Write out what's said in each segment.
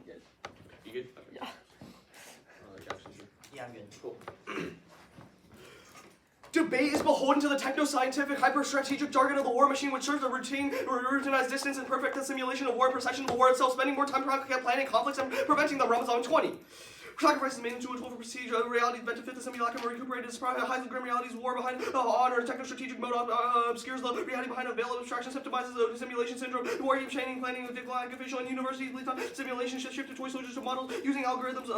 good. You good? Okay. Yeah. Yeah, I'm good. Cool. Debate is beholden to the techno-scientific, hyper-strategic jargon of the war machine, which serves a routinized distance and perfect simulation of war and perception of the war itself, spending more time planning conflicts and preventing them. Ramazan 20. Sacrifice is made into a tool for prestige. Reality is meant to fit the simulacrum or recuperate its highly grim reality's war behind honor. Techno-strategic mode obscures the reality behind a veil of abstraction, symptomizes the simulation syndrome. The war game training, planning, of diplomatic official and universities leads on simulation shift to toy soldiers to models using algorithms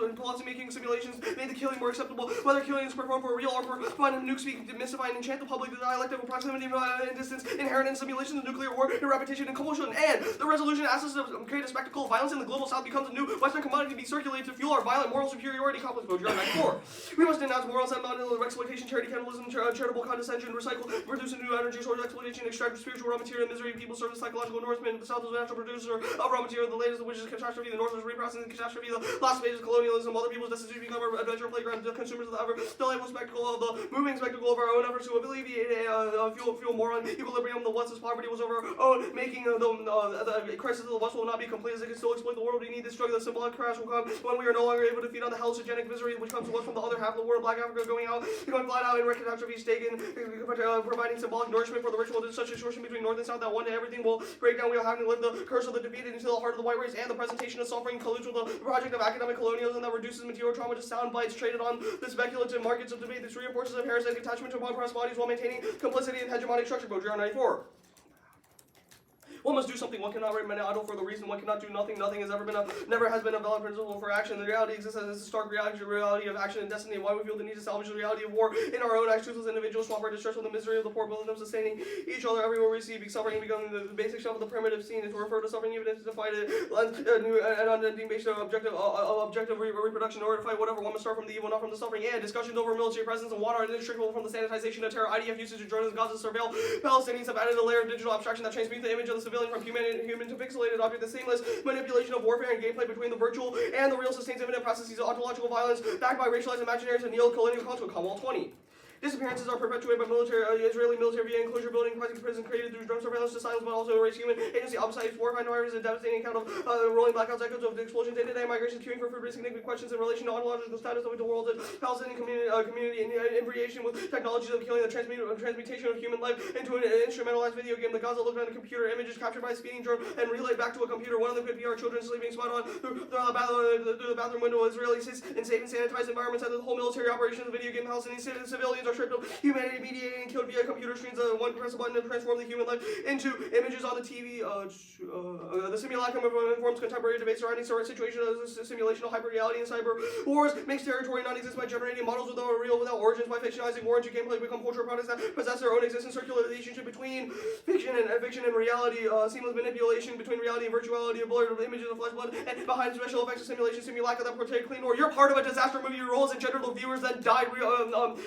and policy making simulations made the killing more acceptable. Whether killing is performed for real or for fun, nuke speak, demystify and enchant the public. The dialect of proximity and distance inherent in simulations of nuclear war, the repetition and compulsion, and the resolution asks us to create a spectacle of violence in the global south becomes a new Western commodity to be circulated to fuel our violent moral superiority complex. Baudrillard 94. We must denounce moral and exploitation, charity, cannibalism, charitable condescension, recycle, produce a new energy source, exploitation, extract spiritual raw material, misery, people serve as psychological nourishment. The south is a natural producer of raw material, the latest of which is catastrophe, the north is repressing catastrophe, the last phase is colonialism, other people's destitution become our adventure playground, the consumers of the ever delightful spectacle of the moving spectacle of our own efforts to alleviate fuel moron equilibrium. The once poverty was of our own making. The crisis of the West will not be complete as it can still exploit the world. We need this struggle. The symbolic crash will come when we are no longer able to feed on the hallucinogenic misery which comes to us from the other half of the world. Black Africa going flat out in catastrophe, taken, providing symbolic nourishment for the ritual. There's such a distortion between North and South that one day everything will break down. We will have to live the curse of the defeated into the heart of the white race, and the presentation of suffering colludes with the project of academic colonialism that reduces material trauma to sound bites traded on the speculative markets of debate. This reinforces a parasitic attachment to oppressed bodies while maintaining complicity and hegemonic structure. Baudrillard 94. One must do something. One cannot remain idle for the reason one cannot do nothing. Nothing never has been a valid principle for action. The reality exists as a stark reality of action and destiny. Why we feel the need to salvage the reality of war in our own acts, toothless individuals swap our distress with the misery of the poor, both of them sustaining each other everywhere we see. Suffering becoming the basic shelf of the primitive scene. Is to refer to suffering even if to fight a new and unending base of objective reproduction. In order to fight whatever, one must start from the evil, not from the suffering. And discussions over military presence and water are inextricable from the sanitization of terror. IDF usage of drones and Gaza surveil Palestinians have added a layer of digital abstraction that transmutes the image of the civilian from human to pixelated object. The seamless manipulation of warfare and gameplay between the virtual and the real sustains infinite processes of ontological violence backed by racialized imaginaries and neo-colonial conflict. Commonwealth 20. Disappearances are perpetuated by Israeli military via enclosure building, prison created through drone surveillance to silence, but also erase human agency. Opposite war fighters a devastating account of rolling blackouts, echoes of the explosions, day-to-day migration, queuing for food, raising significant questions in relation to ontological status of the world, and Palestinian community inebriation with technologies of killing, the transmutation of human life into an instrumentalized video game. The Gaza looked on a computer, images captured by a speeding drone and relayed back to a computer. One of them could be our children sleeping spot on through the bathroom window. Israelis in safe and sanitized environments. And the whole military operation of the video game. Palestinian civilians are stripped of humanity, mediated and killed via computer screens. One press a button to transform the human life into images on the TV. The simulacrum informs contemporary debates surrounding situation as a simulational hyper-reality and cyber wars makes territory non-exist by generating models without origins, by fictionalizing war into gameplay become cultural products that possess their own existence. Circular relationship between fiction and reality, seamless manipulation between reality and virtuality, blurred images of flesh, blood, and behind special effects of simulation simulacra that portray clean war. You're part of a disaster movie. Your roles and gender the viewers then die.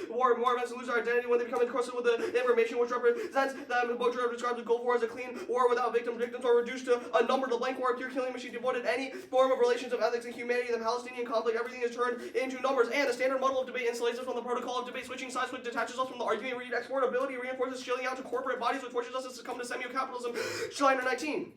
War events and lose their identity when they become encrusted with the information which represents them. Baudrillard describes the Gulf War as a clean war without victims. Victims are reduced to a number. The blank war, a pure killing machine devoid any form of relations of ethics and humanity. The Palestinian conflict, everything is turned into numbers. And the standard model of debate insulates us from the protocol of debate. Switching sides, which detaches us from the argument. Read exportability, reinforces shilling out to corporate bodies, which forces us to succumb to semio-capitalism. Schliner 19.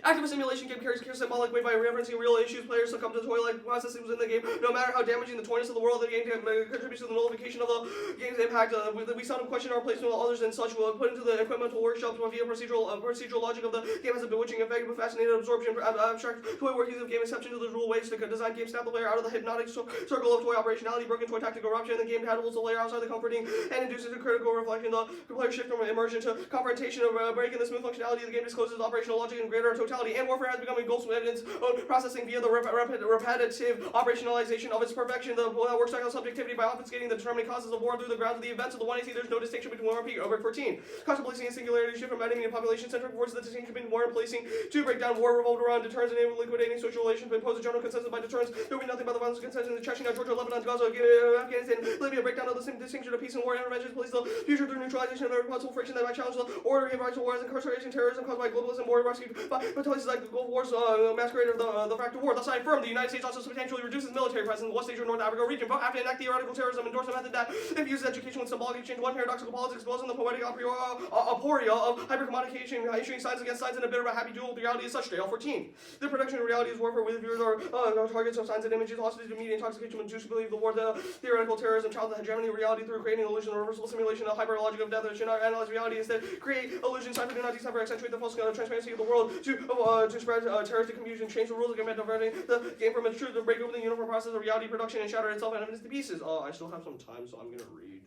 Active simulation game carries symbolic weight by referencing real issues. Players succumb to toy-like processes within the game. No matter how damaging the toyness of the world, the game contributes to the nullification of the game's impact. We seldom question our place with others and such. We'll put into the equipmental workshops via procedural logic of the game has a bewitching effect with fascinating absorption, abstract toy workings of game exception to the rule ways to design game snap the player out of the hypnotic circle of toy operationality, broken toy tactical eruption. The game catapults the player outside the comforting and induces a critical reflection. The player shift from immersion to confrontation of breaking the smooth functionality of the game discloses operational logic and greater totality. And warfare has become a ghost evidence processing via the repetitive operationalization of its perfection. The work cycle subjectivity by obfuscating the determining causes of war through the grounds of the events of the 180. There's no distinction between war and peak. Over 14. Constant policing and singularity shift from enemy and population centric forces. The distinction between war and policing to break down war revolved around deterrence and liquidating social relations. Impose a general consensus by deterrence. There will be nothing but the violence consensus in Chechnya, Georgia, Lebanon, Gaza, Afghanistan, Libya. Breakdown of the distinction of peace and war interventions. Police the future through neutralization of every possible friction that might challenge the order of vital wars, incarceration, terrorism caused by globalism, war rescued by places like the Gulf Wars masqueraded the fact of war. Thus, I affirm the United States also substantially reduces military presence in the West Asia and North Africa region. But after enact theoretical terrorism, endorse a method that infuses education with symbolic exchange, one paradoxical politics, exposing the poetic aporia of hypercommodification, issuing signs against signs, and a bit of a happy duel with reality is such. Day 14. The production of reality is warfare with viewers or targets of signs and images, hostage to media intoxication, induce to believe the war, the theoretical terrorism, child the hegemony of reality through creating illusion, a reversible simulation, a hyperlogic of death that should not analyze reality, instead create illusion, cipher, do not decipher, accentuate the false transparency of the world, to spread terroristic confusion, change the rules of government, diverting the game from its truth, to break open the uniform process of reality production and shatter itself and evidence to pieces. I still have some time, so I'm gonna read.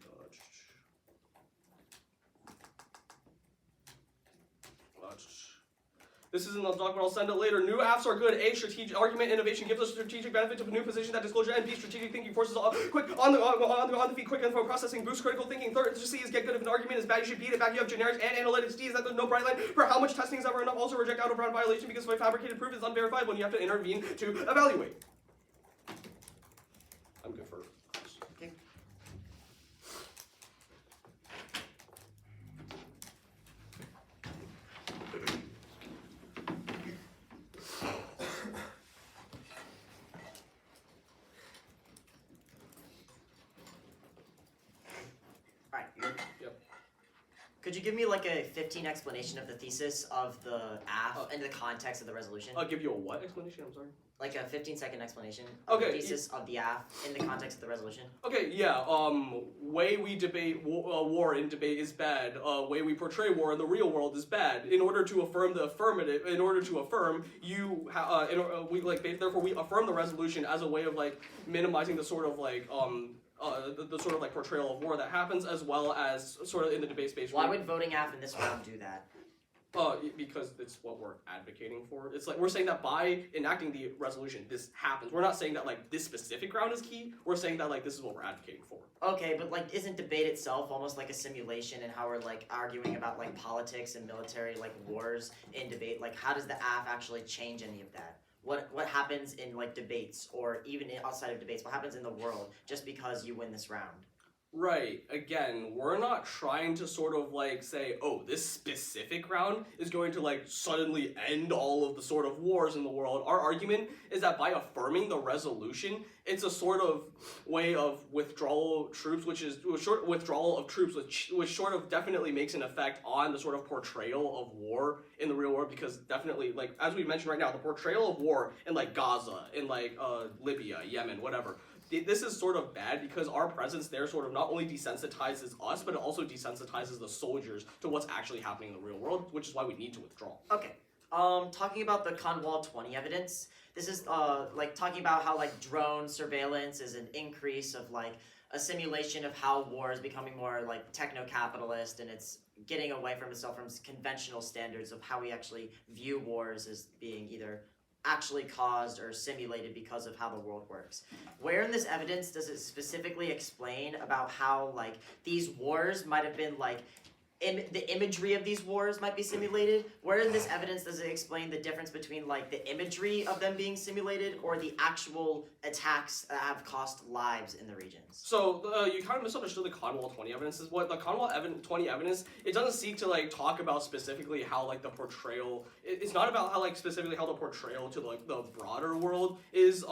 This isn't the doc, but I'll send it later. New apps are good. A, strategic argument innovation gives us strategic benefit of a new position that disclosure. And B, strategic thinking forces quick on the feet, quick info processing, boosts critical thinking. Third, C is get good if an argument is bad, you should beat it back. You have generics and analytics. D is that there's no bright line for how much testing is ever enough. Also reject out of round violation because my fabricated proof is unverifiable and you have to intervene to evaluate. I'm good for this. Okay. Could you give me like a 15 explanation of the thesis of the AF and the context of the resolution? I'll give you a what explanation? I'm sorry. Like a 15-second explanation of the thesis of the AF in the context of the resolution. Okay, yeah. Way we debate war in debate is bad. Way we portray war in the real world is bad. In order to affirm the affirmative, in order to affirm, therefore we affirm the resolution as a way of like minimizing the sort of like the sort of like portrayal of war that happens, as well as sort of in the debate space. Why would voting AF in this round do that? Because it's what we're advocating for. It's like we're saying that by enacting the resolution, this happens. We're not saying that like this specific round is key. We're saying that like this is what we're advocating for. Okay, but like isn't debate itself almost like a simulation and how we're like arguing about like politics and military like wars in debate? Like how does the AF actually change any of that? What happens in like debates or even outside of debates? What happens in the world just because you win this round? Right. Again, we're not trying to sort of like say, oh, this specific round is going to like suddenly end all of the sort of wars in the world. Our argument is that by affirming the resolution, it's a sort of way of withdrawal of troops, which sort of definitely makes an effect on the sort of portrayal of war in the real world, because definitely, like, as we mentioned right now, the portrayal of war in like Gaza, in like Libya, Yemen, whatever, this is sort of bad because our presence there sort of not only desensitizes us, but it also desensitizes the soldiers to what's actually happening in the real world, which is why we need to withdraw. Okay. Talking about the Conwall 20 evidence, this is like talking about how like drone surveillance is an increase of like a simulation of how war is becoming more like techno-capitalist, and it's getting away from itself from conventional standards of how we actually view wars as being either actually caused or simulated because of how the world works. Where in this evidence does it specifically explain about how like these wars might have been like the imagery of these wars might be simulated? Where in this evidence does it explain the difference between like the imagery of them being simulated or the actual attacks that have cost lives in the regions? So you kind of misunderstood the Conwall 20 evidence. Is what the Conwall 20 evidence, it doesn't seek to like talk about specifically how like the portrayal, it's not about how like specifically how the portrayal to like the broader world is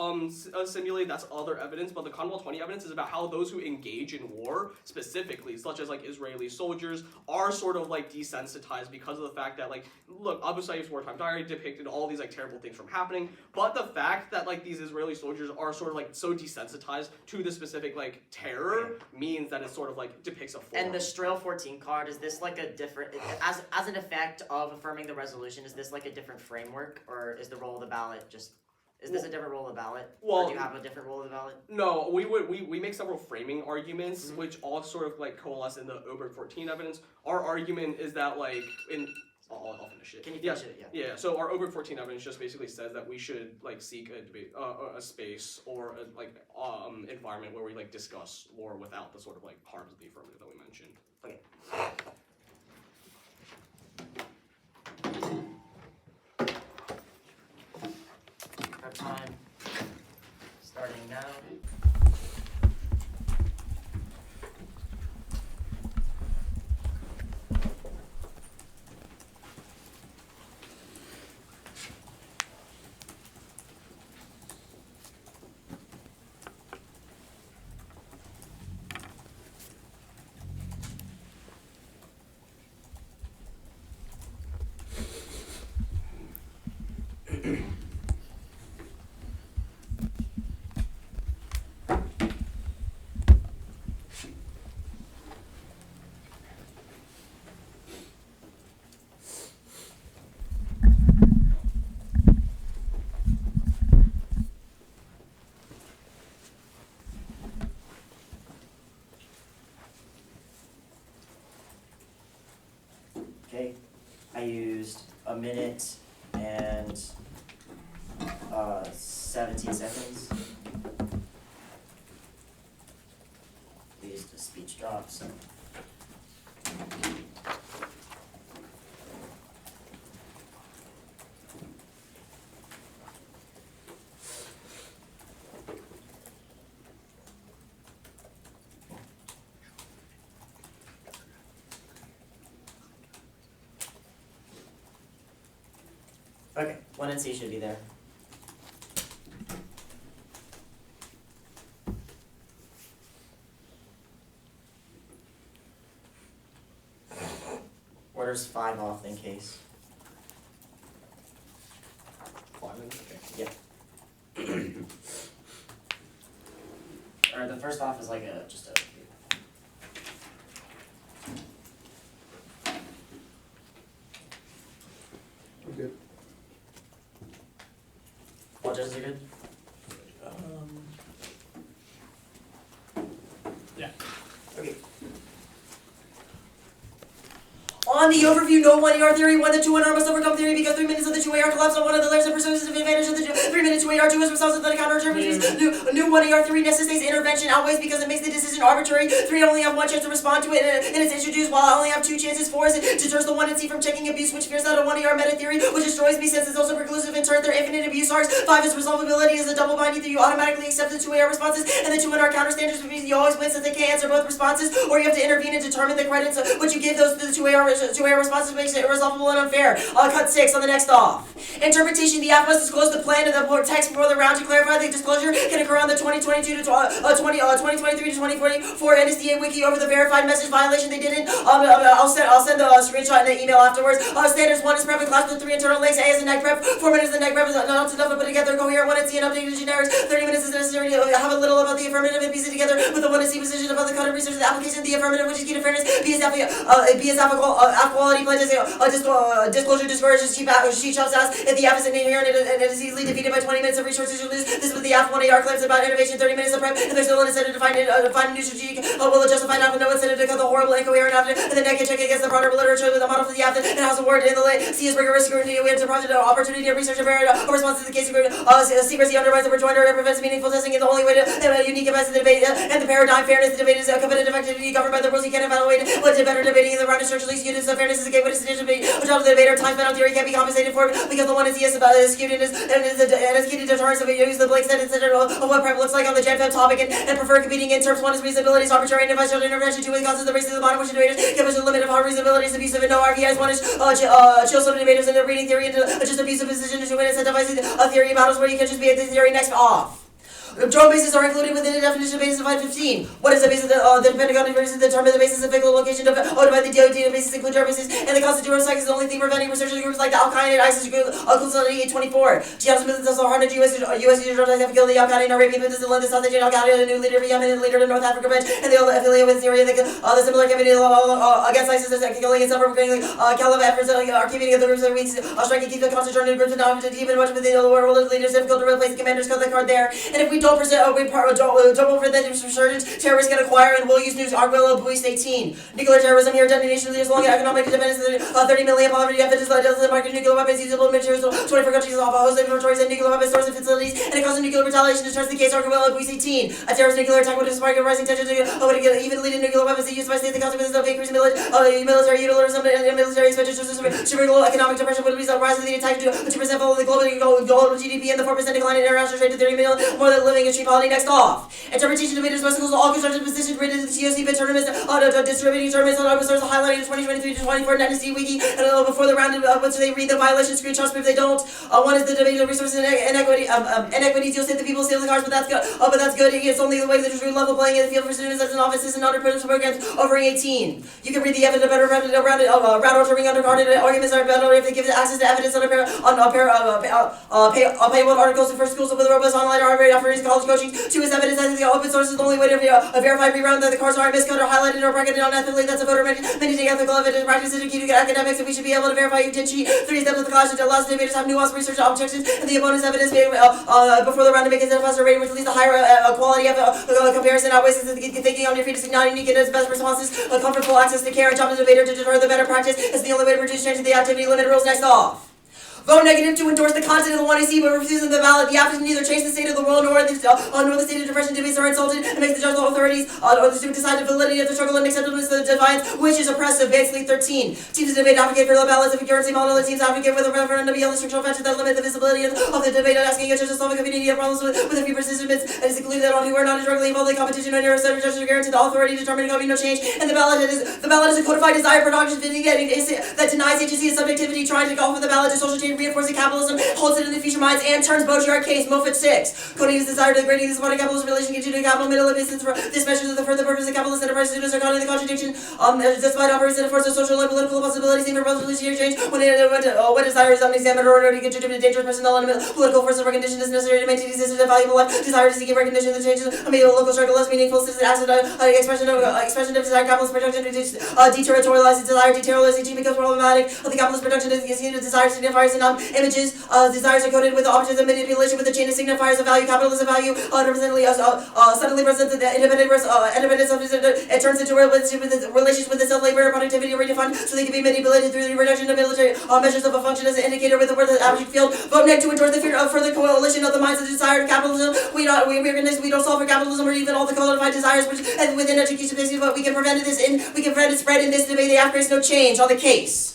simulated. That's other evidence. But the Conwall 20 evidence is about how those who engage in war specifically, such as like Israeli soldiers, are sort of like desensitized because of the fact that like, look, Abu Sayyaf's wartime diary depicted all these like terrible things from happening, but the fact that like these Israeli soldiers are sort of like so desensitized to the specific like terror means that it sort of like depicts a form. And the Strail 14 card, is this like a different, as an effect of affirming the resolution, is this like a different framework, or is the role of the ballot just, is this a different role of the ballot? Well, or do you have a different role of the ballot? No, we make several framing arguments, which all sort of like coalesce in the Oberg 14 evidence. Our argument is that like I'll finish it. Can you finish it? Yeah. So our Oberg 14 evidence just basically says that we should like seek a debate, a space or a like environment where we like discuss war without the sort of like harms of the affirmative that we mentioned. Okay. Prep time. Starting now. minute and 17 seconds. Use the speech drops. Okay, 1 and C should be there. Orders 5 off in case. 5 in case. Yeah. Or the first off is like a just a. I'm good. All judges are good? Yeah. Okay. On the overview, no 1AR theory, 1 the 2-1R must overcome theory because 3 minutes of the 2AR collapse on one of the layers of persuasive advantage of the 3 minute 2AR 2 is responsive to the counter interpretations. New 1AR theory necessitates intervention outweighs because it makes the decision arbitrary. 3 only have 1 chance to respond to it and it's introduced while I only have 2 chances. 4 is it deters the 1 and C from checking abuse, which fears out a 1AR meta theory, which destroys me since it's also preclusive in turn their infinite abuse arcs. 5 is resolvability is a double bind, either you automatically accept the 2AR responses and the 2-1R counter standards which means you always win since they can't answer both responses, or you have to intervene and determine the credits which you give those to the 2AR responses makes it irresolvable and unfair. Cut 6 on the next off. Interpretation: the app must disclose the plan and the text before the round to clarify the disclosure can occur on the 2022 to 2023 to 2024 NSDA wiki over the verified message violation they didn't. I'll send the screenshot in the email afterwards. Standards: 1 is prep and class with 3 internal links. A is a neg prep. 4 minutes the neg prep is not enough to put together coherent 1 and C and updated generics. 30 minutes is necessary to have a little about the affirmative and piece it together with the 1 and C position about the content research of the application. The affirmative, which is key to fairness. B is app quality pledges. Disclosure discourages cheap shops ass. If the app is inherent and it is easily defeated by 20 minutes of resources you lose. This is what the app 1AR claims about innovation. 30 minutes of prep. If there's no incentive to find a new strategic, will it justify now with no incentive to cut the horrible incoherent after and then I can check against the broader literature with a model for the app and how's the word in the late. C is rigorous scrutiny. We have to provide an opportunity to research and verify a response to the case. Secrecy undermines the rejoinder and prevents meaningful testing, and the only way to unique advice in the debate and the paradigm fairness. The debate is a competitive activity governed by the rules you can't evaluate. What's better debating in the round of structure least units of fairness is a gateway to sedition debate. Which of the debater time spent on theory can't be compensated for because the one is skewed and is key to deterrence of use the Blake sentence of what prep looks like on the Gen Fed topic and prefer competing in terms. 1 is reasonability is arbitrary and advice intervention. 2 is causes the race to the bottom which the debaters give us a limit of how reasonability is abusive and no RVIs. 1 is chill some debaters into reading theory into just abusive position to 2 minutes and devising a theory battles where you can just be at the theory next off. Drone bases are included within the definition of basis of 515. What is the basis of the Pentagon versus determine the basis of physical location divide the DOD bases include drone bases and the constituent psych is the only thing preventing researchers groups like the Al-Qaeda and ISIS group Al-Qaeda 824. Jihadist movements also harness US drone have killed the Al-Qaeda in Arabia, but this is the South Asian Al-Qaeda, the new leader of Yemen and the leader of North Africa branch, and they all affiliate with Syria. The similar campaign against ISIS is killing and separating Caliphate efforts are keeping the groups of weeks striking keep the constant journey groups and not to even much within the world leaders difficult to replace the commanders cut the card there. And if we don't present double for the resurgence, terrorists can acquire and will use news. Arguello, Buist 18. Nuclear terrorism here, detonation leaders long economic dependence, 30 million poverty deficits, the market nuclear weapons, usable materials, 24 countries, host inventories and nuclear weapons stores and facilities, and it causes nuclear retaliation to stress the case. Arguello, Buist 18. A terrorist nuclear attack would spark a rising tension, would even lead to nuclear weapons used by state the consequences of increased military utilization and military expenditures to bring global economic depression would result rise of the attack to 2% follow the global GDP and the 4% decline in international trade to 30 million, more than living in cheap poverty next off. Interpretation debaters must schools all construction positions rated in the TOC bid tournaments distributing tournaments on episodes highlighting the 2023 to 24 Dynasty Wiki and before the round which they read the violation screenshots if they don't. 1 is the debate of resources and inequities. You'll say the people steal the cars, but that's good. It's only the way the true level playing in the field for students as an offices and under-privileged programs over 18. You can read the evidence better around altering undercarded arguments are better if they give access to evidence on paywall articles to first schools with robust online already offering experience in college coaching. 2 is evidence that the open source is the only way to verify pre-round that the cars aren't miscut or highlighted or bracketed unethically. That's a voter managing ethical evidence practices and key to academics, and we should be able to verify evidentiary. 3 is depth of the class, which allows debaters to have nuanced research objections and the opponent's evidence made before the round to make it a faster rating, which leads to higher quality of comparison outweighs thinking on your feet is not unique and its best responses, comfortable access to care and job to the debater to deter the better practice is the only way to reduce change to the activity limit rules. Next off. Vote negative to endorse the content of the 1AC, but refusing the ballot. The applicant neither change the state of the world nor the state of depression debates are insulted and makes the judicial authorities or the student decide the validity of the struggle and acceptableness of the defiance, which is oppressive. Basically 13. Teams to debate advocate for the ballots of a currency model. The teams advocate for the referendum beyond the structural factors that limit the visibility of the debate, asking judges to solve a community of problems with a few participants, and is concluded that all who are not directly involved in competition or near a set of judges are guaranteed the authority to determine no change. And the ballot is a codified desire for productivity that denies agency and subjectivity, trying to go for the ballot to social change, reinforcing capitalism, holds it in the future minds, and turns Baudrillard case, Moffat 6. Coding is desire to degrading the supporting capitalist relation to capital middle of business for this measure to further purpose of capitalist enterprise students are caught in the contradiction. Despite operating in force of social and political possibilities, even revolutionary change, when desire is unexamined or to contribute to dangerous personnel and political forces or condition is necessary to maintain existence of valuable life, desire to seek recognition of the changes, made a local struggle less meaningful, citizen acid, expression of desire, capitalist production, deterritorialized desire, deterritorialization becomes problematic. The capitalist production is desire signifiers and images. Desires are coded with objects of manipulation with the chain of signifiers of value, capitalism value, suddenly presents the independence of it turns into relations with the self-labor productivity redefined so they can be manipulated through the reduction of military measures of a function as an indicator with the word object field. Vote negative to endorse the fear of further coalition of the minds of desire of capitalism. We don't solve for capitalism or even all the codified desires which within education basis, but we can prevent it spread in this debate. The after is no change on the case.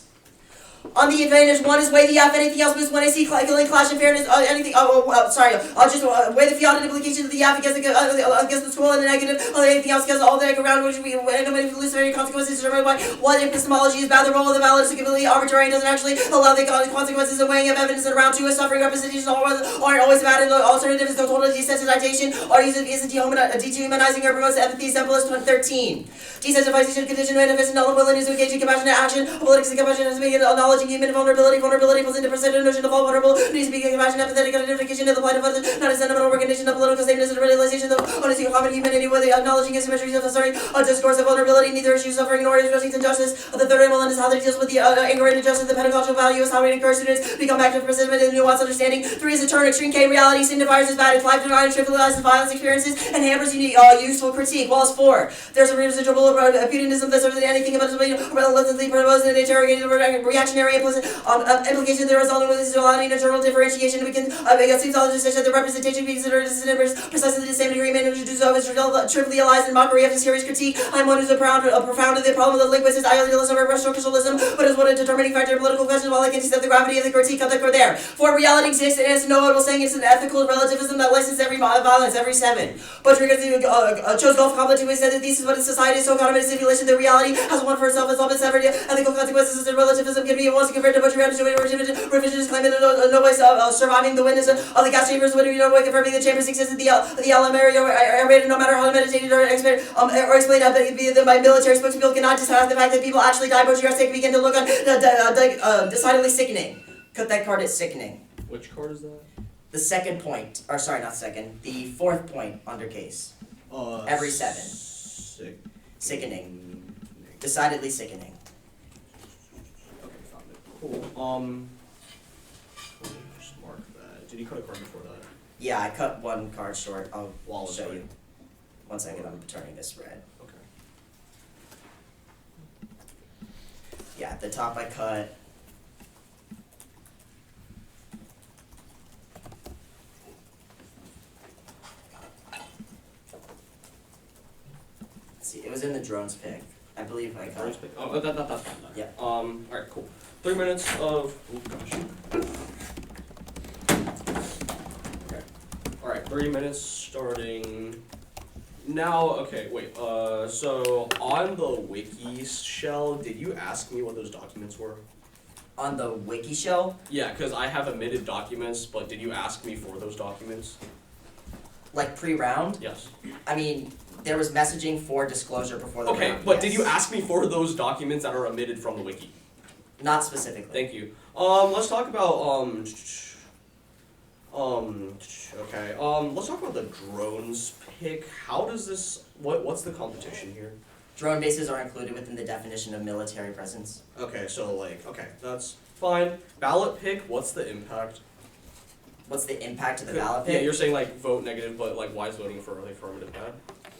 On the advantage, 1 is weigh the F, anything else boosts 1 AC, killing clash and fairness, anything, just weigh the fiat and implications of the F against the school and the negative, anything else, because all the around which we illusory consequences determined by what epistemology is bad, the role of the ballot is completely arbitrary and doesn't actually allow the consequences of weighing of evidence, and round 2 is suffering representation aren't always bad, and the alternative is total desensitization, or use it is dehumanizing or promotes empathy, sample is 13. Desensitization condition manifests in willingness to engage in compassionate action, politics and compassion has made knowledge human vulnerability pulls into perception notion of all vulnerable, needs to be compassionate, empathetic, identification of the plight of others, not a sentimental recognition of political sameness and realization of honesty of common humanity, whether acknowledging asymmetries of suffering, a discourse of vulnerability, neither issues suffering nor addressing injustice. The third element is how it deals with the anger and injustice. The pedagogical value is how we encourage students to become active participants in nuanced understanding. 3 is a turn extreme K reality signifies as bad as life denial and trivializes violence experiences and hampers useful critique. While 4, there's a residual of pugilism that serves anything about relatively proposed and interrogated reactionary implication there is only with this allowing internal differentiation. We can seems all just that the representation be considered as precisely the same degree managed to do so as trivialized in mockery of a serious critique. I'm one who's profound of the problem of the linguist is idealism or structuralism, but is one a determining factor in political questions while I can accept the gravity of the critique of the core there. For reality exists and it's no one will saying it's an ethical relativism that licenses every violence, every 7. But chose golf complex who said that this is what society is so caught up in a simulation that reality has one for itself as often severed ethical consequences and relativism can be once compared to Baudrillard revisionist claiming no way surviving the witness of the gas chambers when no way confirming the chambers existed the LM area aerated no matter how meditated or explained by military spokespeople cannot discount the fact that people actually die. Baudrillard take begin to look on decidedly sickening. Cut that card as sickening. Which card is that? The second point, or sorry, not second, the 4th point under case. Every 7. Sickening. Decidedly sickening. Cool. Just mark that. Did you cut a card before that? Yeah, I cut 1 card short. I'll show you. 1 second, I'm turning this red. Okay. Yeah, at the top I cut. Let's see, it was in the drones pick. I believe I cut. Oh, that's fine. Yeah. Alright, cool. 3 minutes of. Oh gosh. Okay. Alright, 30 minutes starting now. Okay, wait. So on the wiki shell, did you ask me what those documents were? On the wiki shell? Yeah, because I have omitted documents, but did you ask me for those documents? Like pre-round? Yes. I mean, there was messaging for disclosure before the round. Okay, but yes. did you ask me for those documents that are omitted from the wiki? Not specifically. Thank you. Let's talk about Okay. Let's talk about the drones pick. How does this? What's the competition here? Drone bases are included within the definition of military presence. Okay, so like, okay, that's fine. Ballot pick. What's the impact? What's the impact of the ballot pick? Yeah, you're saying like vote negative, but like why is voting for like affirmative bad?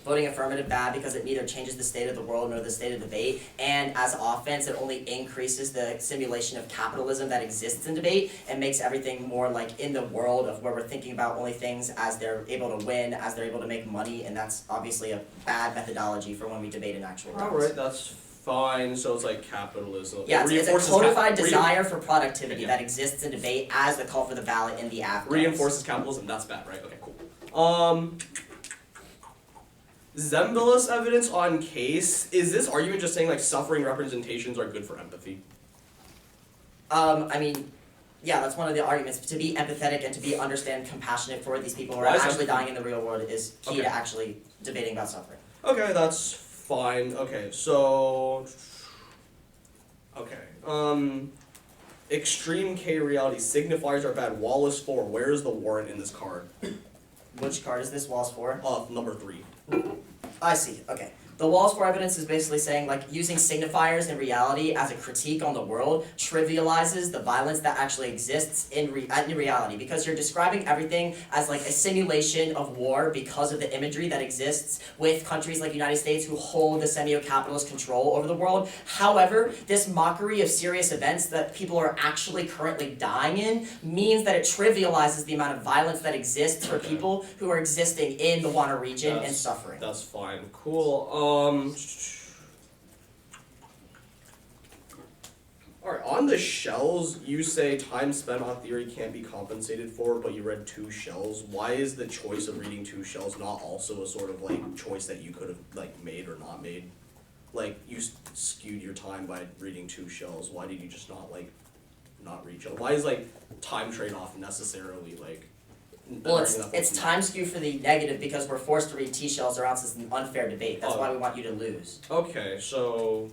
Voting affirmative bad because it neither changes the state of the world nor the state of debate, and as offense, it only increases the simulation of capitalism that exists in debate and makes everything more like in the world of where we're thinking about only things as they're able to win, as they're able to make money, and that's obviously a bad methodology for when we debate in actual terms. Alright, that's fine. So it's like capitalism. Yeah, it's a codified desire for productivity Yeah. that exists in debate as the call for the ballot in the app. Reinforces capitalism. That's bad, right? Okay, cool. Zembilus evidence on case. Is this argument just saying like suffering representations are good for empathy? I mean, yeah, that's one of the arguments. To be empathetic and to be compassionate for these people who are Why is actually empathy- dying in the real world is key Okay. to actually debating about suffering. Okay, that's fine. Okay, so extreme K reality signifiers are bad. Wallace 4. Where is the warrant in this card? Which card is this? Walls 4? Number 3. I see. Okay. The Walls 4 evidence is basically saying like using signifiers in reality as a critique on the world trivializes the violence that actually exists in reality, because you're describing everything as like a simulation of war because of the imagery that exists with countries like the United States who hold the semio-capitalist control over the world. However, this mockery of serious events that people are actually currently dying in means that it trivializes the amount of violence that exists for people who are existing in the Wana region and suffering. That's fine. Cool. Alright, on the shells, you say time spent on theory can't be compensated for, but you read 2 shells. Why is the choice of reading 2 shells not also a sort of like choice that you could have like made or not made? Like you skewed your time by reading 2 shells. Why did you just not like not read shells? Why is like time trade-off necessarily like? Well, it's time skew for the negative because we're forced to read T-shells or else it's an unfair debate. That's why we want you to lose. Okay, so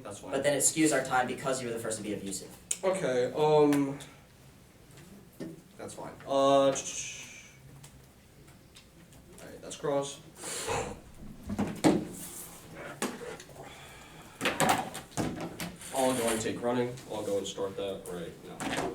that's fine. But then it skews our time because you were the first to be abusive. Okay, that's fine. Alright, that's cross. I'll go and take running. I'll go and start that right now.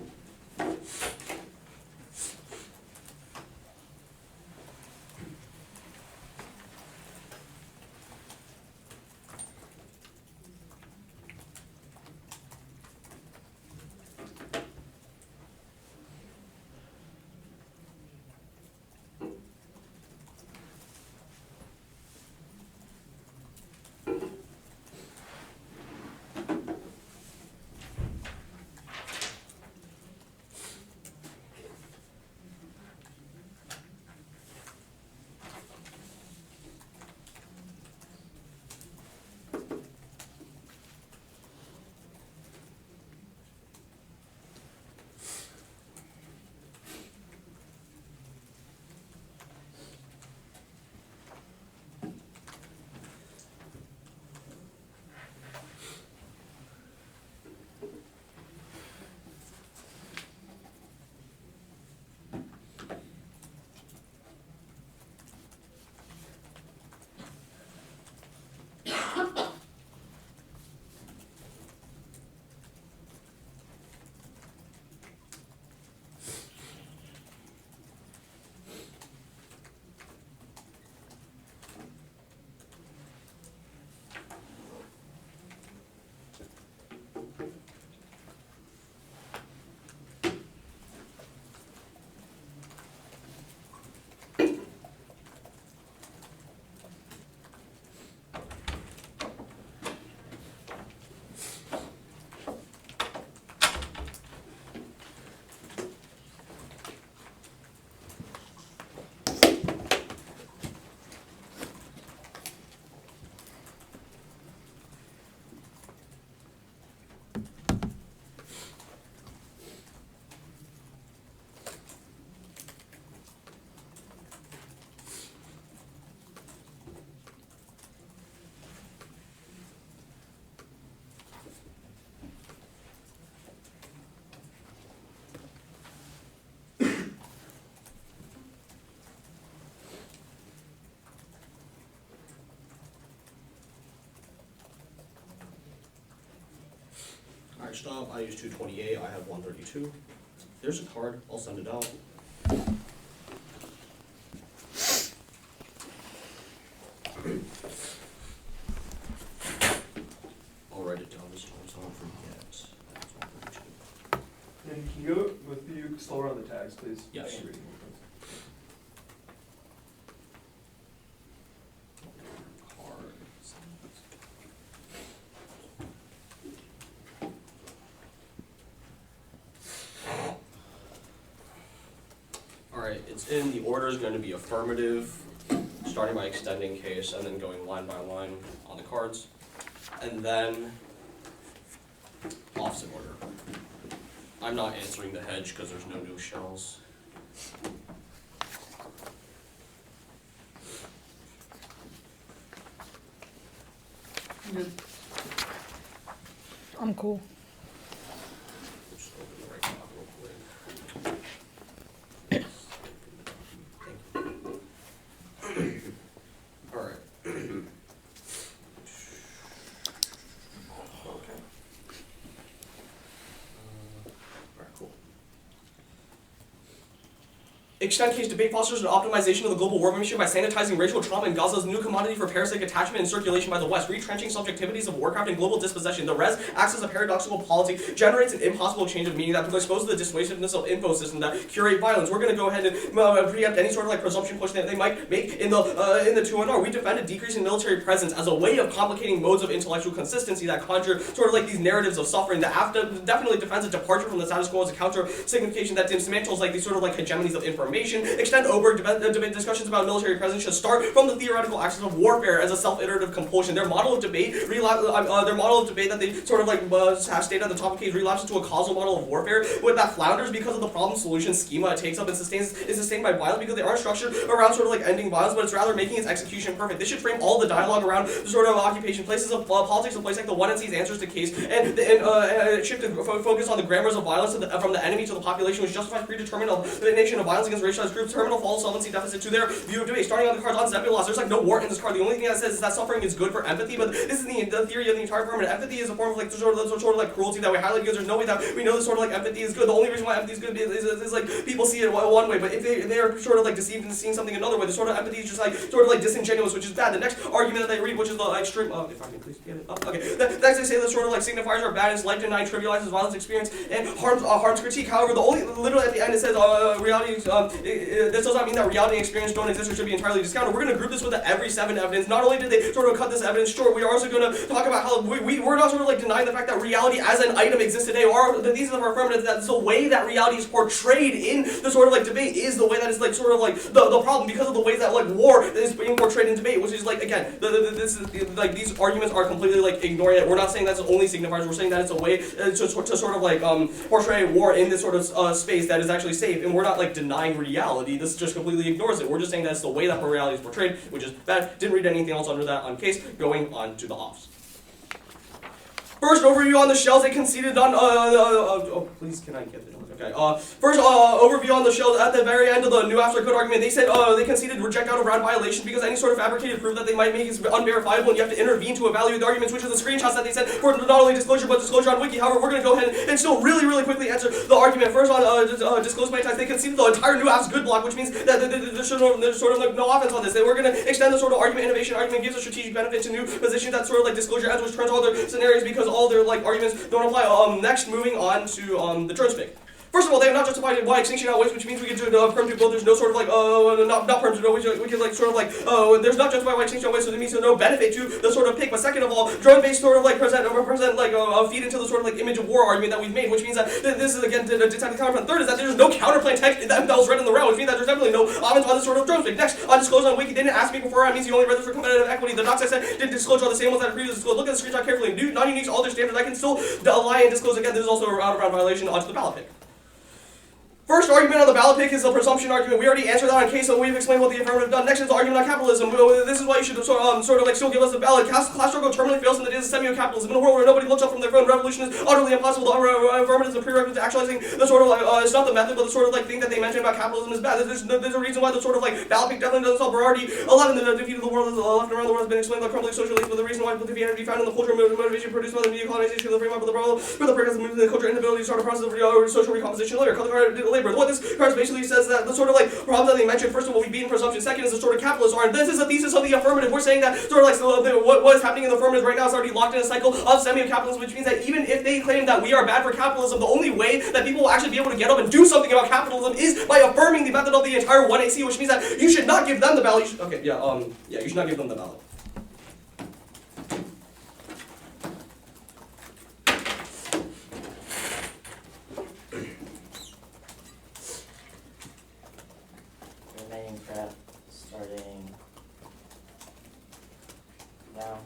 Alright, stop. I use 228. I have 132. There's a card. I'll send it out. I'll write it down this time so I don't forget. That's 132. And can you go with you slower on the tags, please? Yes. Alright, it's in, the order is going to be affirmative, starting by extending case and then going line by line on the cards, and then opposite order. I'm not answering the hedge because there's no new shells. I'm cool. Just open the right clock real quick. Thank you. Alright. Okay. Alright, cool. Extend case debate fosters an optimization of the global war mission by sanitizing racial trauma in Gaza's new commodity for parasitic attachment and circulation by the West, retrenching subjectivities of warcraft and global dispossession. The res acts as a paradoxical polity, generates an impossible change of meaning that exposes the dissuasiveness of info systems that curate violence. We're going to go ahead and preempt any sort of presumption push that they might make in the 2NR. We defend a decreasing military presence as a way of complicating modes of intellectual consistency that conjure these narratives of suffering. The AFTA definitely defends a departure from the status quo as a counter signification that dismantles these hegemonies of information. Extend Oberg debate discussions about military presence should start from the theoretical axis of warfare as a self-iterative compulsion. Their model of debate, that they have stated at the top of the case, relapses to a causal model of warfare that flounders because of the problem-solution schema it takes up and is sustained by violence because they aren't structured around ending violence, but it's rather making its execution perfect. This should frame all the dialogue around the occupation, places of politics, a place like the one and sees answers to case, and shift to focus on the grammars of violence from the enemy to the population, which justifies predetermined elimination of violence against racialized groups, terminal false solvency deficit to their view of debate. Starting on the cards on Zebulon, there's no war in this card. The only thing that says is that suffering is good for empathy, but this is the theory of the entire form. And empathy is a form of cruelty that we highlight because there's no way that we know this empathy is good. The only reason why empathy is good is people see it one way, but if they are deceived into seeing something another way, the empathy is just disingenuous, which is bad. The next argument that they read, which is the extreme, if I can please get it up. Okay. Next they say that signifiers are bad, and life denying trivializes violence experience and harms critique. However, literally at the end it says reality. This does not mean that reality and experience don't exist or should be entirely discounted. We're going to group this with the every 7 evidence. Not only did they cut this evidence short, we are also going to talk about how we're not denying the fact that reality as an item exists today. The thesis of our affirmative that the way that reality is portrayed in the debate is the way that is the problem because of the ways that war is being portrayed in debate, which is again this is these arguments are completely ignoring it. We're not saying that's only signifiers. We're saying that it's a way to portray war in this space that is actually safe, and we're not denying reality. This just completely ignores it. We're just saying that's the way that reality is portrayed, which is bad. Didn't read anything else under that on case. Going on to the offs. First overview on the shells they conceded on. Please, can I get it? Okay. First overview on the shells at the very end of the new after code argument. They said they conceded reject out of round violation because any fabricated proof that they might make is unverifiable, and you have to intervene to evaluate the arguments, which is the screenshots that they said for not only disclosure but disclosure on wiki. However, we're going to go ahead and still really quickly answer the argument. First on disclose by text, they conceded the entire new apps good block, which means that there's no offense on this. We're going to extend the argument innovation argument gives a strategic benefit to new positions that disclosure ends, which turns all their scenarios because all their arguments don't apply. Next, moving on to the turn pick. First of all, they have not justified why extinction outweighs, which means we can do permanent both. There's no not permanent, we can there's not justified why extinction outweighs, so that means there's no benefit to the pick. But second of all, drone-based represent feed into the image of war argument that we've made, which means that this is again to detect the counterplan. Third is that there's no counterplan text that was read in the round, which means that there's definitely no offense on this drone pick. Next, on disclose on wiki, they didn't ask me before. That means you only read this for competitive equity. The docs I said didn't disclose all the same ones that I previously disclosed. Look at the screenshot carefully. Non-uniques, all their standards. I can still lie and disclose again. This is also a round violation onto the ballot pick. First argument on the ballot pick is the presumption argument. We already answered that on case, so we've explained what the affirmative done. Next is the argument on capitalism. This is why you should sort of like still give us the ballot. Class struggle terminally fails in the days of semi-capitalism. In a world where nobody looks up from their phone, revolution is utterly impossible. The affirmative is a prerequisite to actualizing the sort of it's not the method, but the sort of like thing that they mentioned about capitalism is bad. There's a reason why the sort of like ballot pick definitely doesn't solve priority. A lot of the defeat of the world left and around the world has been explained by crumbling socialism, but the reason why the energy found in the culture motivation produced by the new colonization of the framework of the problem for the progress of movement in the culture inability to start a process of social recomposition later. Labor. What this card basically says that the sort of like problems that they mentioned, first of all, we beat in presumption. Second is the sort of capitalist are. This is a thesis of the affirmative. We're saying that sort of like what is happening in the affirmative right now is already locked in a cycle of semi-capitalism, which means that even if they claim that we are bad for capitalism, the only way that people will actually be able to get up and do something about capitalism is by affirming the method of the entire 1AC, which means that you should not give them the ballot. You should not give them the ballot. Remaining prep starting now.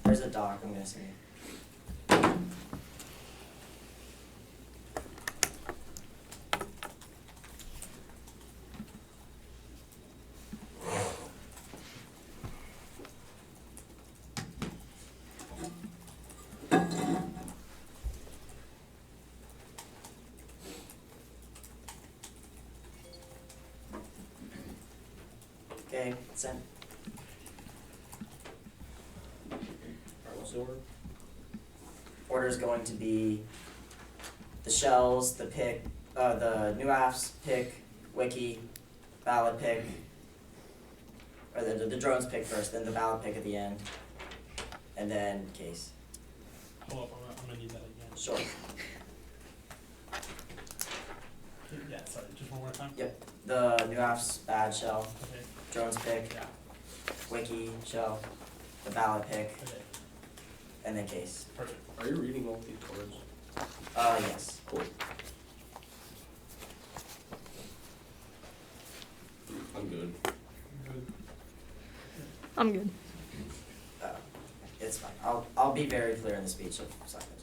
There's a dock, I'm gonna say. Okay, sent. Order is going to be the shells, the pick, the new apps, pick, wiki, ballot pick, or the drones pick first, then the ballot pick at the end, and then case. Hold up, I'm gonna need that again. Sure. Yeah, sorry, just one more time. Yep. The new app's bad shell, Okay, drones pick, yeah, wiki shell, the ballot pick, okay, and then case. perfect. Are you reading all these cards? Yes. Cool. I'm good. Good. I'm good. It's fine. I'll be very clear in the speech of Cyclones.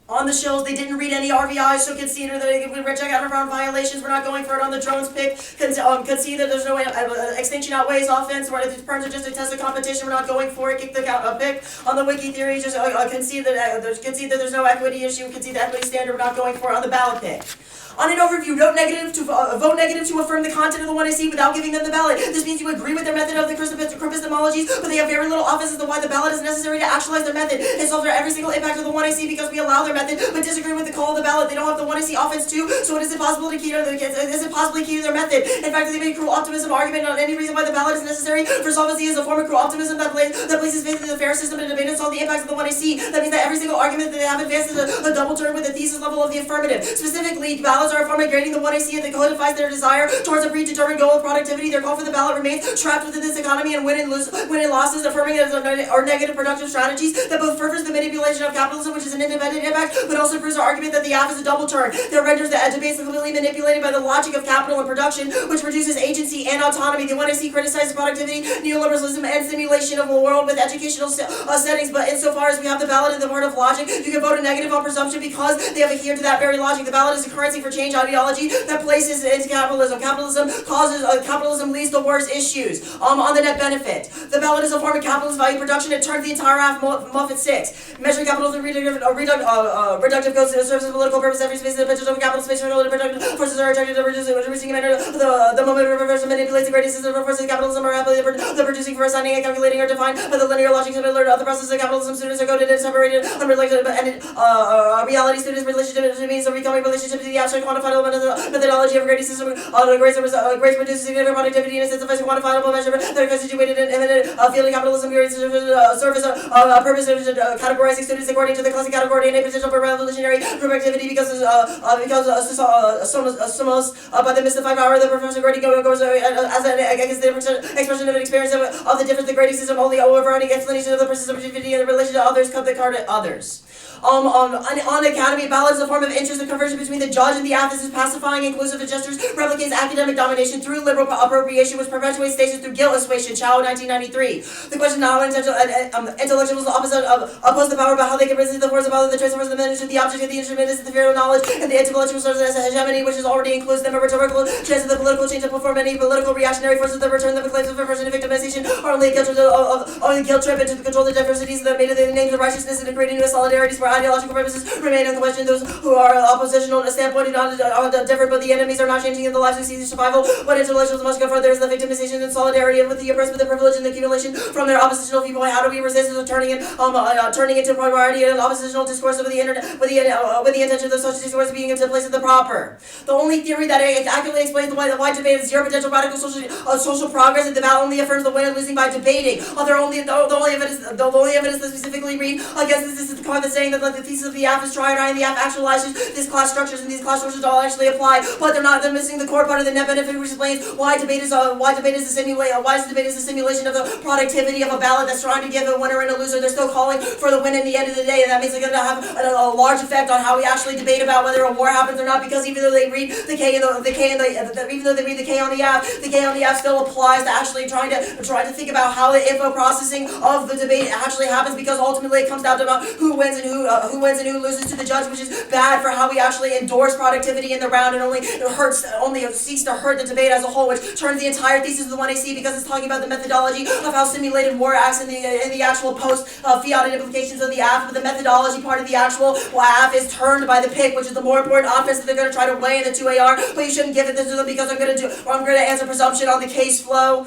On the shells, they didn't read any RVIs, so consider that if we check out around violations, we're not going for it on the drones pick. Concede that there's no way, extinction outweighs offense, where the terms are just a test of competition, we're not going for it, kick the pick. On the wiki theory, just concede that there's no equity issue, concede the equity standard, we're not going for it on the ballot pick. On an overview, vote negative to affirm the content of the 1AC without giving them the ballot. This means you agree with their method of the epistemologies, but they have very little office as to why the ballot is necessary to actualize their method and solve every single impact of the 1AC because we allow their method, but disagree with the call of the ballot. They don't have the 1AC offense too, so it isn't possibly key to their method. In fact, they made cruel optimism argument on any reason why the ballot is necessary for solvency is a form of cruel optimism that places faith in the fair system and debate and solve the impacts of the 1AC. That means that every single argument that they have advanced is a double turn with the thesis level of the affirmative. Specifically, ballots are a form of grading the 1AC and that codifies their desire towards a predetermined goal of productivity. Their call for the ballot remains trapped within this economy and win and losses, affirming it as or negative productive strategies that both furthers the manipulation of capitalism, which is an independent impact, but also proves our argument that the app is a double turn that renders the debate completely manipulated by the logic of capital and production, which reduces agency and autonomy. The 1AC criticizes productivity, neoliberalism, and simulation of a world with educational settings, but insofar as we have the ballot in the part of logic, you can vote a negative on presumption because they have adhered to that very logic. The ballot is a currency for change ideology that places into capitalism. Capitalism leads to worse issues. On the net benefit, the ballot is a form of capitalist value production. It turns the entire half muff at 6. Measuring capitalism reductive goes to serve a political purpose. Every space in the of capital space for productive forces are attracted to reducing the moment reverse manipulates the greatest system of forces. Capitalism are happily the producing for assigning and calculating are defined by the linear logic similar to other processes of capitalism. Students are coded and separated unrelated and reality students relationship to means of becoming relationship to the abstract quantifiable methodology of a grading system. Grades produces significant productivity in a sense of quantifiable measurement that are constituted in imminent field of capitalism. Grades serve as a purpose of categorizing students according to the classic category and a potential for revolutionary productivity because somos by the mystified power of the professor grading goes as an expression of an experience of the difference. The grading system only overriding explanation of the productivity and the relation to others cut the card at others. On academy, ballot is a form of interest and conversion between the judge and the app. This is pacifying, inclusive of gestures, replicates academic domination through liberal appropriation, which perpetuates stations through guilt assuasion. Chao, 1993. The question now intellectuals oppose the power about how they can resist the force of ballot, the transfers of the manager, the object of the instrument is the fear of knowledge, and the intellectual serves as a hegemony, which is already includes them a rhetorical chance of the political change to perform any political reactionary forces that return the claims of aversion and victimization are only a guilt trip into the control of the diversities that made the names of righteousness and creating new solidarities for ideological purposes remain unquestioned. Those who are oppositional to standpoint are different, but the enemies are not changing in the lives who see their survival. What intellectuals must confront there is the victimization and solidarity with the oppressed, with the privilege and the accumulation from their oppositional viewpoint. How do we resist this turning into priority and oppositional discourse of the internet with the intention of such discourse being into place of the proper? The only theory that accurately explains the wide debate is zero potential radical social progress, and the ballot only affirms the win and losing by debating. The only evidence that specifically read against this is the comment saying that the thesis of the app is tried and the app actualizes these class structures, and these class structures all actually apply, but they're missing the core part of the net benefit, which explains why debate is the simulation of the productivity of a ballot that's trying to give a winner and a loser. They're still calling for the win in the end of the day, and that means they're going to have a large effect on how we actually debate about whether a war happens or not, because even though they read the K on the app, the K on the app still applies to actually trying to think about how the info processing of the debate actually happens, because ultimately it comes down to about who wins and who loses to the judge, which is bad for how we actually endorse productivity in the round, and only seeks to hurt the debate as a whole, which turns the entire thesis of the 1AC, because it's talking about the methodology of how simulated war acts in the actual post-fiat implications of the app, but the methodology part of the actual app is turned by the pick, which is the more important offense that they're going to try to weigh in the 2AR, but you shouldn't give it to them because I'm going to answer presumption on the case flow.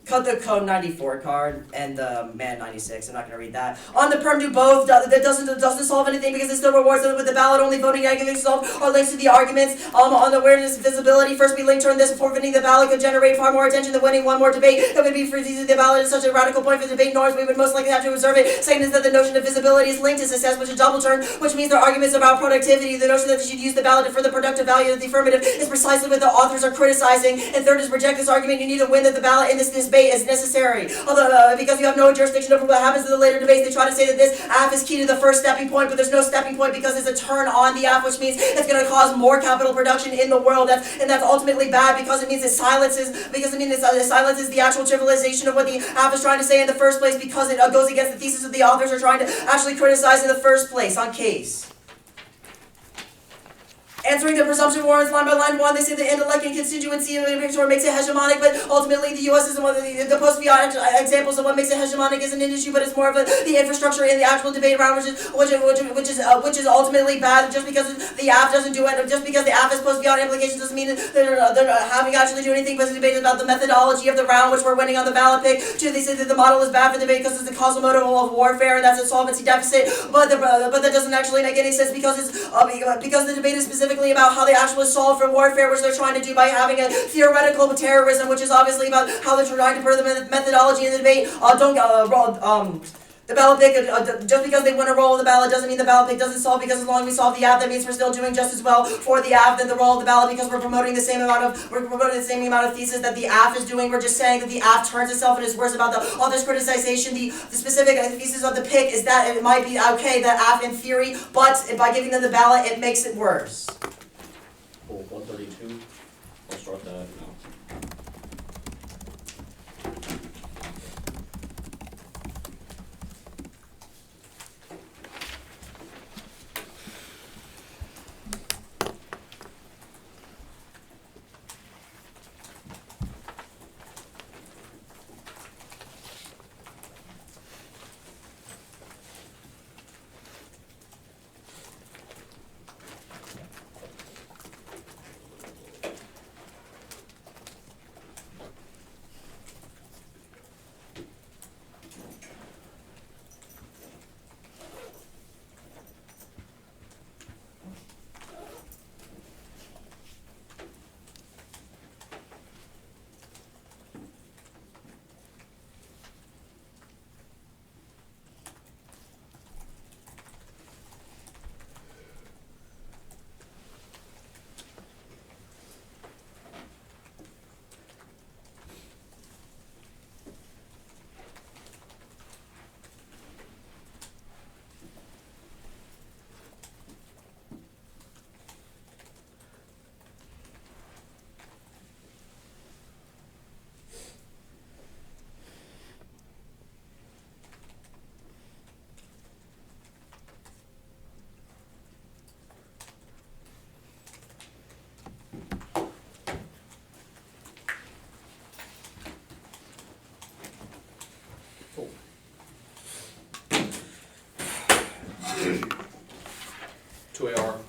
cut the code 94 card and the man 96. I'm not going to read that. On the perm do both. That doesn't solve anything because it still rewards them with the ballot only voting negatively solved are links to the arguments. On the awareness and visibility, first we link turn this before winning the ballot could generate far more attention than winning one more debate. That would be for the ballot is such a radical point for debate, nor we would most likely have to observe it. Second is that the notion of visibility is linked to success, which is double turn, which means their arguments about productivity. The notion that they should use the ballot for the productive value of the affirmative is precisely what the authors are criticizing. And third is reject this argument. You need to win that the ballot in this debate is necessary. Although, because you have no jurisdiction over what happens in the later debates, they try to say that this AF is key to the first stepping point, but there's no stepping point because it's a turn on the AF, which means it's going to cause more capital production in the world. That's ultimately bad because it means it silences the actual trivialization of what the AF is trying to say in the first place because it goes against the thesis of the authors are trying to actually criticize in the first place on case. Answering the presumption warrants line by line one, they say the intellect and constituency of the picture makes it hegemonic, but ultimately the U.S. isn't one of the post-fiat examples of what makes it hegemonic isn't an issue, but it's more of the infrastructure in the actual debate around which is ultimately bad. Just because the AF doesn't do it, just because the AF has post-fiat implications doesn't mean they're not having actually do anything. But the debate is about the methodology of the round, which we're winning on the ballot pick. Two, they say that the model is bad for debate because it's the causal motive of warfare, and that's a solvency deficit. But that doesn't actually make any sense because the debate is specifically about how they actually solve for warfare, which they're trying to do by having a theoretical terrorism, which is obviously about how they're trying to put the methodology in the debate. The ballot pick, just because they win a roll of the ballot doesn't mean the ballot pick doesn't solve, because as long as we solve the AF, that means we're still doing just as well for the AF than the roll of the ballot, because we're promoting the same amount of thesis that the AF is doing. We're just saying that the AF turns itself and is worse about the author's criticization. The specific thesis of the pick is that it might be okay, the AF in theory, but by giving them the ballot, it makes it worse. Cool, 132. I'll start that now.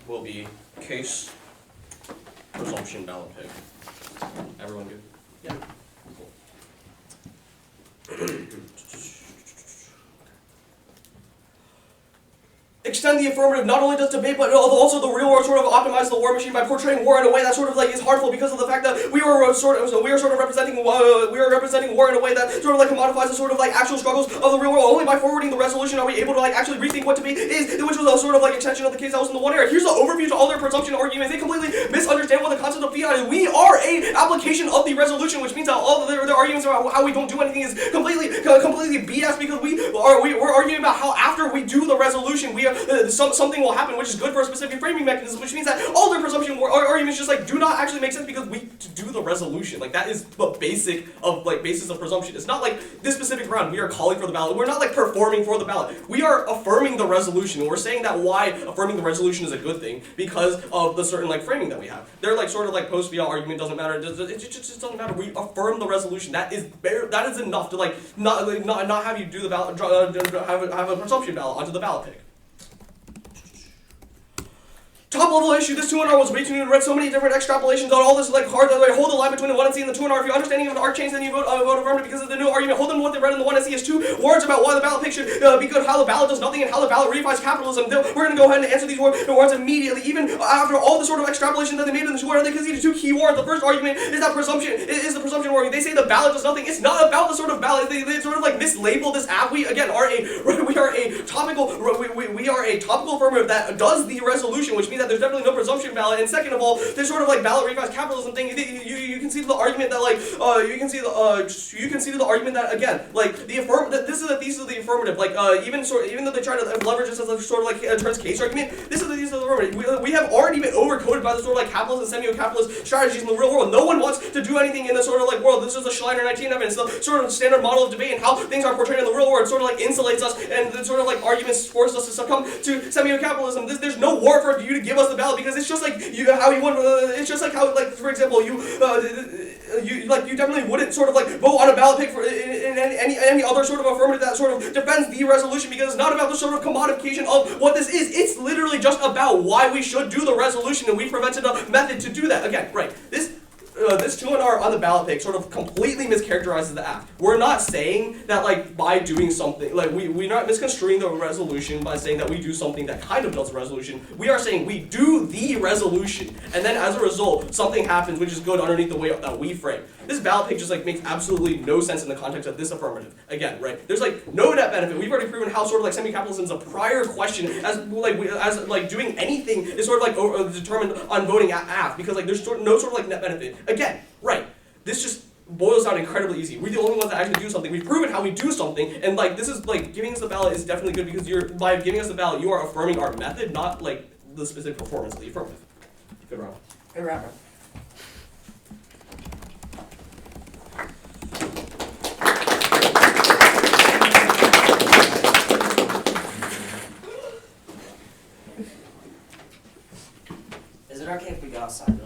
Will be case presumption ballot pick. Everyone good? Yeah. Cool. Extend the affirmative not only does debate, but also the real world sort of optimize the war machine by portraying war in a way that sort of like is harmful because of the fact that we are representing war in a way that sort of like commodifies the sort of like actual struggles of the real world. Only by forwarding the resolution are we able to like actually rethink what debate is, which was a sort of like extension of the case that was in the one era. Here's the overview to all their presumption arguments. They completely misunderstand what the concept of fiat is. We are a application of the resolution, which means that all of their arguments about how we don't do anything is completely BS because we're arguing about how after we do the resolution we are something will happen which is good for a specific framing mechanism, which means that all their presumption arguments just like do not actually make sense because we do the resolution. Like that is the basis of presumption. It's not like this specific round we are calling for the ballot. We're not like performing for the ballot. We are affirming the resolution, and we're saying that why affirming the resolution is a good thing because of the certain like framing that we have. Their like sort of like post-fiat argument doesn't matter. It just doesn't matter. We affirm the resolution. That is enough to like not have you do the ballot, have a presumption ballot onto the ballot pick. top level issue, this 2 and R was way too new to read so many different extrapolations on all this like hard, like hold the line between the 1 and C and the 2 and R. If you understand even the arc change, then you vote affirmative because of the new argument. Hold them what they read in the 1 and C is 2 words about why the ballot pick should be good, how the ballot does nothing, and how the ballot reifies capitalism. We're going to go ahead and answer these words immediately, even after all the sort of extrapolation that they made in the 2 and R, because these are 2 key words. The first argument is that presumption, is the presumption argument. They say the ballot does nothing. It's not about the sort of ballot. They sort of like mislabel this app. We again are a topical affirmative that does the resolution, which means that there's definitely no presumption ballot. And second of all, this sort of like ballot revives capitalism thing. You can see the argument that like you can see the argument that again like this is the thesis of the affirmative. Like even though they try to leverage this as a sort of like turns case argument, this is the thesis of the affirmative. We have already been overcoded by the sort of like capitalist and semi-capitalist strategies in the real world. No one wants to do anything in the sort of like world. This is the Schleiner 19 evidence, the sort of standard model of debate and how things are portrayed in the real world. It sort of like insulates us, and the sort of like arguments force us to succumb to semi-capitalism. There's no war for you to give us the ballot because it's just like how you want. It's just like how, like, for example, you definitely wouldn't sort of like vote on a ballot pick for in any other sort of affirmative that sort of defends the resolution, because it's not about the sort of commodification of what this is. It's literally just about why we should do the resolution, and we prevented a method to do that. Again, right? This 2 and R on the ballot pick sort of completely mischaracterizes the act. We're not saying that like by doing something, like we're not misconstruing the resolution by saying that we do something that kind of does the resolution. We are saying we do the resolution, and then as a result, something happens which is good underneath the way that we frame. This ballot pick just like makes absolutely no sense in the context of this affirmative. Again, right? There's like no net benefit. We've already proven how sort of like semi-capitalism is a prior question as doing anything is sort of like determined on voting aft, because like there's no sort of like net benefit. Again, right? This just boils down incredibly easy. We're the only ones that actually do something. We've proven how we do something, and like this is like giving us the ballot is definitely good because by giving us the ballot, you are affirming our method, not like the specific performance of the affirmative. Good round. Good round. Is it okay if we go outside?